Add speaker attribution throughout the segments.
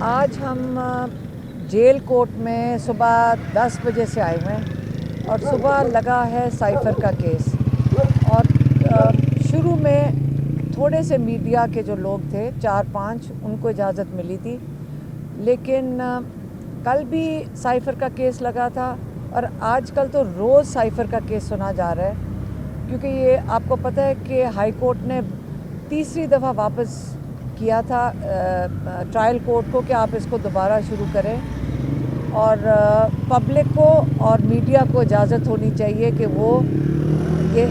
Speaker 1: आज हम jail court में सुबह 10 बजे से आए हुए हैं और सुबह लगा है साइफ़र का केस। और शुरू में थोड़े से मीडिया के जो लोग थे 4-5 उनको इजाज़त मिली थी, लेकिन कल भी साइफ़र का केस लगा था और आजकल तो रोज़ साइफ़र का केस सुना जा रहा है, क्योंकि ये आपको पता है कि हाई कोर्ट ने तीसरी दफ़ा वापस किया था ट्रायल कोर्ट को कि आप इसको दोबारा शुरू करें और पब्लिक को और मीडिया को इजाज़त होनी चाहिए कि वो ये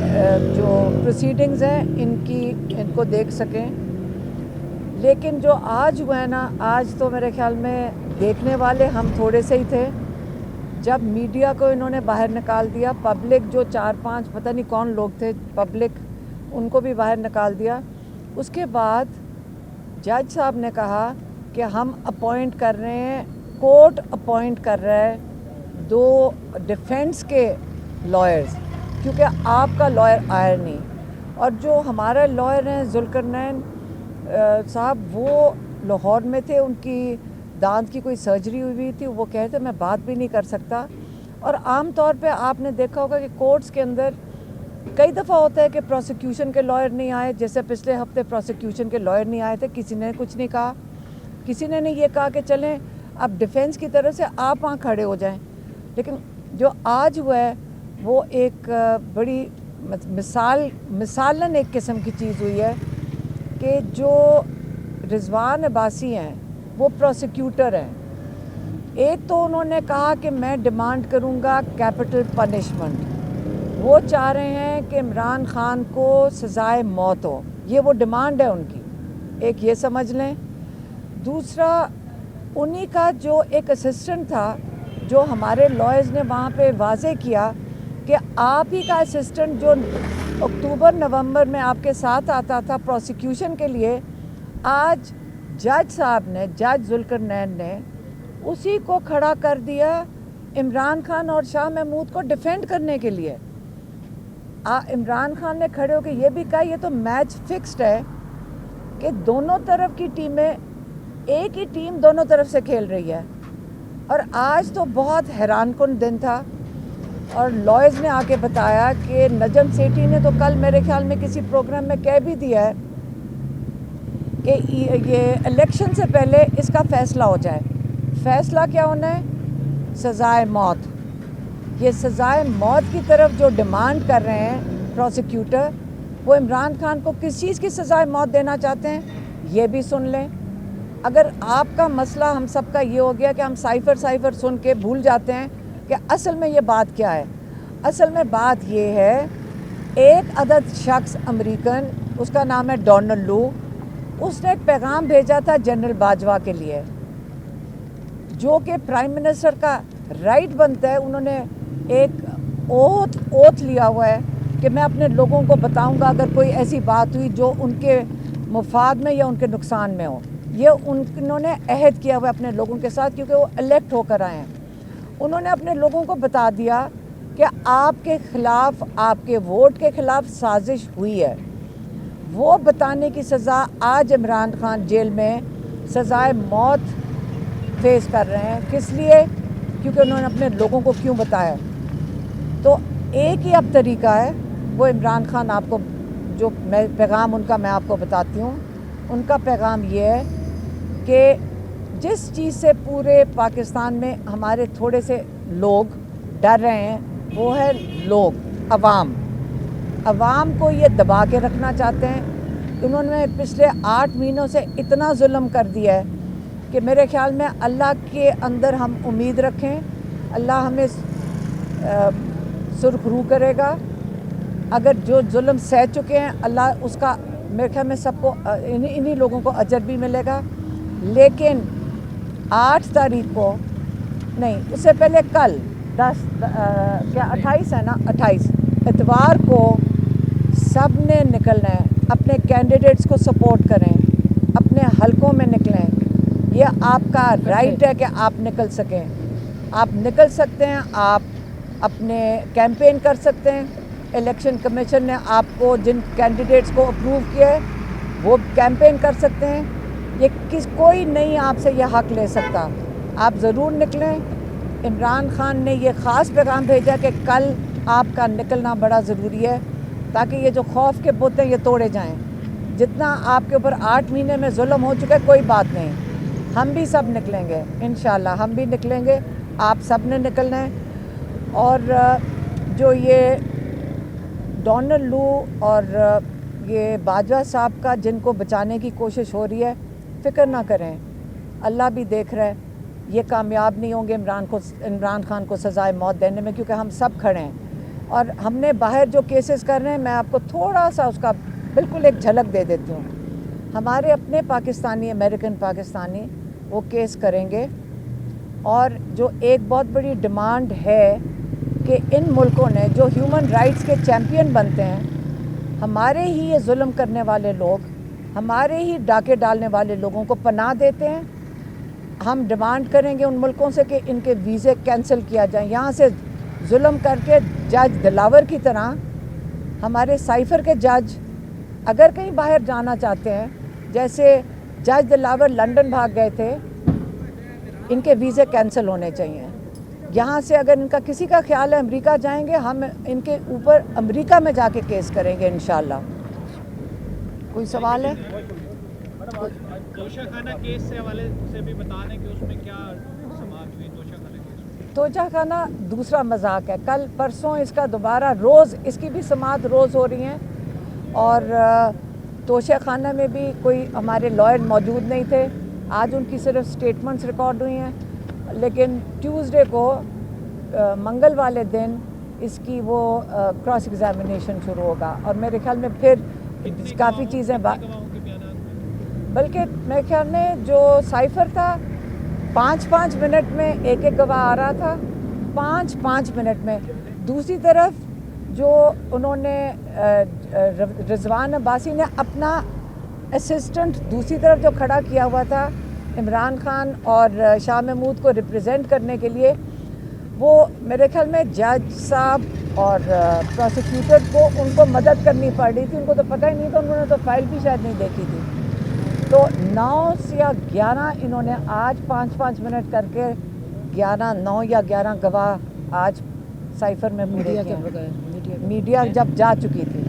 Speaker 1: जो प्रोसीडिंग्स हैं इनको देख सकें। लेकिन जो आज हुआ है ना, आज तो मेरे ख्याल में देखने वाले हम थोड़े से ही थे। जब मीडिया को इन्होंने बाहर निकाल दिया, पब्लिक जो 4-5 पता नहीं कौन लोग थे पब्लिक, उनको भी बाहर निकाल दिया। उसके बाद जज साहब ने कहा कि हम अपॉइंट कर रहे हैं, कोर्ट अपॉइंट कर रहा है 2 डिफेंस के लॉयर्स, क्योंकि आपका लॉयर आया नहीं। और जो हमारे लॉयर हैं जुल्करनैन साहब, वो लाहौर में थे, उनकी दांत की कोई सर्जरी हुई थी, वो कहते मैं बात भी नहीं कर सकता। और आम तौर पे आपने देखा होगा कि कोर्ट्स के अंदर कई दफ़ा होता है कि प्रोसिक्यूशन के लॉयर नहीं आए। जैसे पिछले हफ्ते प्रोसिक्यूशन के लॉयर नहीं आए थे, किसी ने कुछ नहीं कहा, किसी ने नहीं ये कहा कि चलें अब डिफेंस की तरफ से आप वहाँ खड़े हो जाएं। लेकिन जो आज हुआ है वो एक बड़ी मिसालन एक किस्म की चीज़ हुई है कि जो रिजवान अब्बासी हैं वो प्रोसिक्यूटर हैं। एक तो उन्होंने कहा कि मैं डिमांड करूँगा कैपिटल पनिशमेंट, वो चाह रहे हैं कि इमरान खान को सज़ाए मौत हो, ये वो डिमांड है उनकी, एक ये समझ लें। दूसरा, उन्हीं का जो एक असिस्टेंट था, जो हमारे लॉयर्स ने वहाँ पे वाज़े किया कि आप ही का असिस्टेंट जो अक्टूबर नवंबर में आपके साथ आता था प्रोसिक्यूशन के लिए, आज जज साहब ने, जज जुल्करनैन ने उसी को खड़ा कर दिया इमरान खान और शाह महमूद को डिफेंड करने के लिए। इमरान खान ने खड़े होकर ये भी कहा ये तो मैच फिक्स्ड है कि दोनों तरफ की टीमें, एक ही टीम दोनों तरफ से खेल रही है। और आज तो बहुत हैरानकुन दिन था और लॉयर्स ने आके बताया कि नजम सेठी ने तो कल मेरे ख्याल में किसी प्रोग्राम में कह भी दिया है कि ये इलेक्शन से पहले इसका फ़ैसला हो जाए। फ़ैसला क्या होना है? सज़ाए मौत। ये सज़ाए मौत की तरफ जो डिमांड कर रहे हैं प्रोसिक्यूटर, वो इमरान खान को किस चीज़ की सज़ाए मौत देना चाहते हैं ये भी सुन लें। अगर आपका मसला हम सब का ये हो गया कि हम साइफ़र सुन के भूल जाते हैं कि असल में ये बात क्या है। असल में बात ये है, एक अदद शख्स अमेरिकन, उसका नाम है डोनाल्ड लू, उसने एक पैगाम भेजा था जनरल बाजवा के लिए, जो कि प्राइम मिनिस्टर का राइट बनता है। उन्होंने एक ओथ लिया हुआ है कि मैं अपने लोगों को बताऊंगा अगर कोई ऐसी बात हुई जो उनके मुफाद में या उनके नुकसान में हो। ये उन्होंने अहद किया हुआ है अपने लोगों के साथ, क्योंकि वो इलेक्ट होकर आए हैं। उन्होंने अपने लोगों को बता दिया कि आपके ख़िलाफ़, आपके वोट के ख़िलाफ़ साजिश हुई है। वो बताने की सज़ा आज इमरान खान जेल में सज़ाए मौत फेस कर रहे हैं। किस लिए? क्योंकि उन्होंने अपने लोगों को क्यों बताया। तो एक ही अब तरीका है, वो इमरान खान आपको जो पैगाम उनका मैं आपको बताती हूँ। उनका पैगाम ये है कि जिस चीज़ से पूरे पाकिस्तान में हमारे थोड़े से लोग डर रहे हैं, वो है लोग, अवाम को ये दबा के रखना चाहते हैं। उन्होंने पिछले 8 महीनों से इतना जुल्म कर दिया है कि मेरे ख्याल में अल्लाह के अंदर हम उम्मीद रखें, अल्लाह हमें सुरखरू करेगा। अगर जो जुल्म सह चुके हैं, अल्लाह उसका मेरे ख्याल में सबको, इन्हीं लोगों को अजर भी मिलेगा। लेकिन 8 तारीख को नहीं, उससे पहले कल 28 है ना, 28 इतवार को सब ने निकलना है। अपने कैंडिडेट्स को सपोर्ट करें, अपने हलकों में निकलें। ये आपका राइट है कि आप निकल सकें। आप निकल सकते हैं, आप अपने कैंपेन कर सकते हैं। इलेक्शन कमीशन ने आपको जिन कैंडिडेट्स को अप्रूव किया है वो कैंपेन कर सकते हैं। کوئی نہیں آپ سے یہ حق لے سکتا. آپ ضرور نکلیں. عمران خان نے یہ خاص پیغام بھیجا کہ کل آپ کا نکلنا بڑا ضروری ہے تاکہ یہ جو خوف کے بت ہیں یہ توڑے جائیں. جتنا آپ کے اوپر 8 مہینے میں ظلم ہو چکا ہے کوئی بات نہیں, ہم بھی سب نکلیں گے انشاءاللہ, ہم بھی نکلیں گے, آپ سب نے نکلنا ہے. اور جو یہ ڈونلڈ لو اور یہ باجوہ صاحب کا جن کو بچانے کی کوشش ہو رہی ہے, فکر نہ کریں, اللہ بھی دیکھ رہا ہے. یہ کامیاب نہیں ہوں گے عمران خان کو سزائے موت دینے میں, کیونکہ ہم سب کھڑے ہیں. اور ہم نے باہر جو کیسز کر رہے ہیں, میں آپ کو تھوڑا سا اس کا بالکل ایک جھلک دے دیتی ہوں. ہمارے اپنے پاکستانی, امریکن پاکستانی وہ کیس کریں گے. اور جو ایک بہت بڑی ڈیمانڈ ہے کہ ان ملکوں نے جو ہیومن رائٹس کے چیمپئن بنتے ہیں, ہمارے ہی یہ ظلم کرنے والے لوگ, ہمارے ہی ڈاکے ڈالنے والے لوگوں کو پناہ دیتے ہیں. ہم ڈیمانڈ کریں گے ان ملکوں سے کہ ان کے ویزے کینسل کیا جائیں. یہاں سے ظلم کر کے جج دلاور کی طرح ہمارے سائفر کے جج اگر کہیں باہر جانا چاہتے ہیں, جیسے جج دلاور لنڈن بھاگ گئے تھے, ان کے ویزے کینسل ہونے چاہیے. یہاں سے اگر ان کا کسی کا خیال ہے امریکہ جائیں گے, ہم ان کے اوپر امریکہ میں جا کے کیس کریں گے انشاءاللہ. کوئی سوال ہے؟
Speaker 2: توشہ خانہ کیس سے حوالے سے بھی بتا دیں کہ اس میں کیا سماعت ہوئی توشہ خانہ کیس.
Speaker 1: توشہ خانہ دوسرا مذاق ہے. کل پرسوں اس کا دوبارہ روز اس کی بھی سماعت روز ہو رہی ہیں. اور توشہ خانہ میں بھی کوئی ہمارے لائر موجود نہیں تھے. آج ان کی صرف سٹیٹمنٹس ریکارڈ ہوئی ہیں, لیکن ٹیوزڈے کو منگل والے دن اس کی وہ کراس ایگزامینیشن شروع ہوگا. اور میرے خیال میں پھر کافی چیزیں بلکہ میرے خیال میں جو سائفر تھا 5 منٹ میں ایک گواہ آ رہا تھا, 5 منٹ میں. دوسری طرف جو انہوں نے رضوان عباسی نے اپنا اسسٹنٹ دوسری طرف جو کھڑا کیا ہوا تھا عمران خان اور شاہ محمود کو ریپرزینٹ کرنے کے لیے, وہ میرے خیال میں جج صاحب اور پروسیکیوٹر کو ان کو مدد کرنی پڑ رہی تھی. ان کو تو پتہ ہی نہیں تھا, انہوں نے تو فائل بھی شاید نہیں دیکھی تھی. تو 9 یا 11 انہوں نے آج 5 منٹ کر کے 9 یا 11 گواہ آج سائفر میں پورے کیے. میڈیا جب جا چکی تھی.